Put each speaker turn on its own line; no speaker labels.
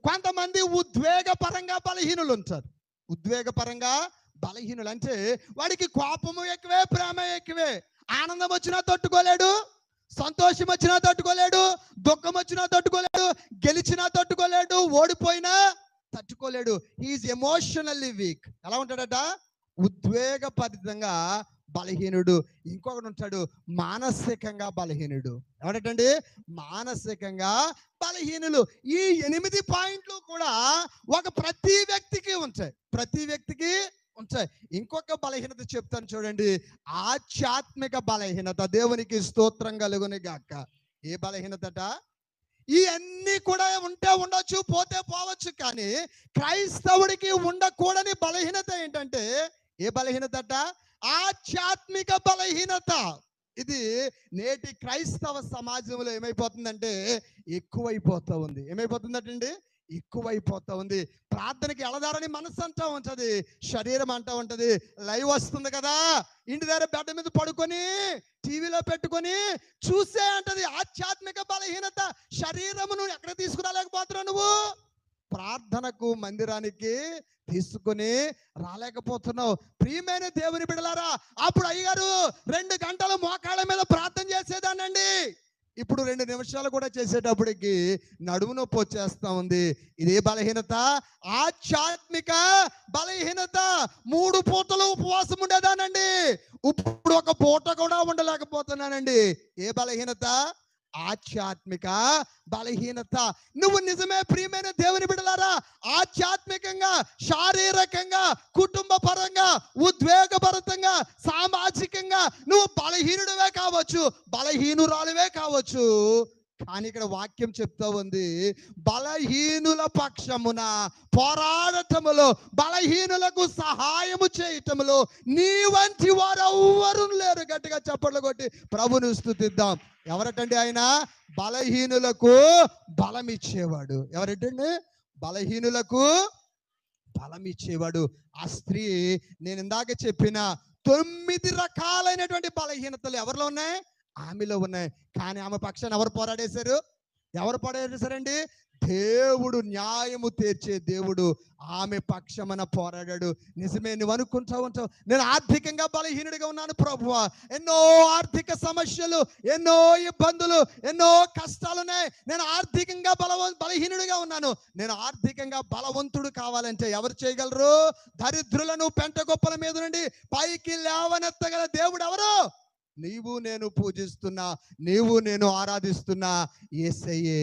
కొంతమంది ఉద్వేగపరంగా బలహీనులు ఉంటారు. ఉద్వేగపరంగా బలహీనులు అంటే వాడికి కోపము ఎక్కువే, ప్రేమ ఎక్కువే. ఆనందం వచ్చినా తట్టుకోలేడు, సంతోషం వచ్చినా తట్టుకోలేడు, దుఃఖం వచ్చినా తట్టుకోలేడు, గెలిచినా తట్టుకోలేడు, ఓడిపోయినా తట్టుకోలేడు. He's emotionally weak. ఎలా ఉంటాడట? ఉద్వేగపరితంగా బలహీనుడు. ఇంకొకడు ఉంటాడు మానసికంగా బలహీనుడు. ఎవడటండి? మానసికంగా బలహీనులు. ఈ 8 పాయింట్లు కూడా ప్రతి వ్యక్తికి ఉంటాయి. ప్రతి వ్యక్తికి ఉంటాయి. ఇంకొక బలహీనత చెప్తాను చూడండి. ఆధ్యాత్మిక బలహీనత. దేవునికి స్తోత్రం కలుగును గాక. ఏ బలహీనతట? ఈ అన్ని కూడా ఉంటే ఉండొచ్చు, పోతే పోవచ్చు. కానీ క్రైస్తవుడికి ఉండకూడని బలహీనత ఏంటంటే, ఏ బలహీనతట? ఆధ్యాత్మిక బలహీనత. ఇది నేటి క్రైస్తవ సమాజంలో ఏమైపోతుందంటే ఎక్కువైపోతూ ఉంది. ఏమైపోతుందటండి? ఎక్కువైపోతా ఉంది. ప్రార్థనకి ఎళదారని మనసు అంటా ఉంటది, శరీరం అంటా ఉంటది. లైవ్ వస్తుంది కదా, ఇంటి దగ్గర బెడ్ మీద పడుకొని టీవీలో పెట్టుకొని చూసే అంటది. ఆధ్యాత్మిక బలహీనత. శరీరమును ఎక్కడ తీసుకురాలేకపోతున్నావు నువ్వు? ప్రార్థనకు మందిరానికి తీసుకుని రాలేకపోతున్నావు. ప్రియమైన దేవుని బిడ్డలారా, అప్పుడు అయ్యగారు 2 గంటలు మోకాళ్ళ మీద ప్రార్థన చేసేదానండి. ఇప్పుడు 2 నిమిషాలు కూడా చేసేటప్పటికి నడుము నొప్పి వచ్చేస్తా ఉంది. ఇదే బలహీనత, ఆధ్యాత్మిక బలహీనత. 3 పూటలు ఉపవాసం ఉండేదానండి, ఇప్పుడు ఒక పూట కూడా ఉండలేకపోతున్నానండి. ఏ బలహీనత? ఆధ్యాత్మిక బలహీనత. నువ్వు నిజమే ప్రియమైన దేవుని బిడ్డలారా, ఆధ్యాత్మికంగా, శారీరకంగా, కుటుంబ పరంగా, ఉద్వేగభరితంగా, సామాజికంగా నువ్వు బలహీనుడివే కావచ్చు, బలహీనురాలువే కావచ్చు. కానీ ఇక్కడ వాక్యం చెప్తా ఉంది, బలహీనుల పక్షమున పోరాడటములో, బలహీనులకు సహాయము చేయటములో నీ వంటి వారు ఎవ్వరూ లేరు. గట్టిగా చప్పట్లు కొట్టి ప్రభుని స్తుతిద్దాం. ఎవరటండి ఆయన? బలహీనులకు బలం ఇచ్చేవాడు. ఎవరటండి? బలహీనులకు బలం ఇచ్చేవాడు. ఆ స్త్రీ, నేను ఇందాక చెప్పిన 9 రకాలైనటువంటి బలహీనతలు ఎవరిలో ఉన్నాయి? ఆమెలో ఉన్నాయి. కానీ ఆమె పక్షాన ఎవరు పోరాడేశారు? ఎవరు పోరాడేశారండి? దేవుడు, న్యాయము తీర్చే దేవుడు ఆమె పక్షమున పోరాడాడు. నిజమే, నువ్వు అనుకుంటా ఉంటావు, నేను ఆర్థికంగా బలహీనుడిగా ఉన్నాను ప్రభువా, ఎన్నో ఆర్థిక సమస్యలు, ఎన్నో ఇబ్బందులు, ఎన్నో కష్టాలు ఉన్నాయి, నేను ఆర్థికంగా బలహీనుడిగా ఉన్నాను. నేను ఆర్థికంగా బలవంతుడు కావాలంటే ఎవరు చేయగలరు? దరిద్రులను పెంట గొప్పల మీద నుండి పైకి లేవనెత్తగల దేవుడు ఎవరు? నీవు నేను పూజిస్తున్నా, నీవు నేను ఆరాధిస్తున్నా యేసయ్యే.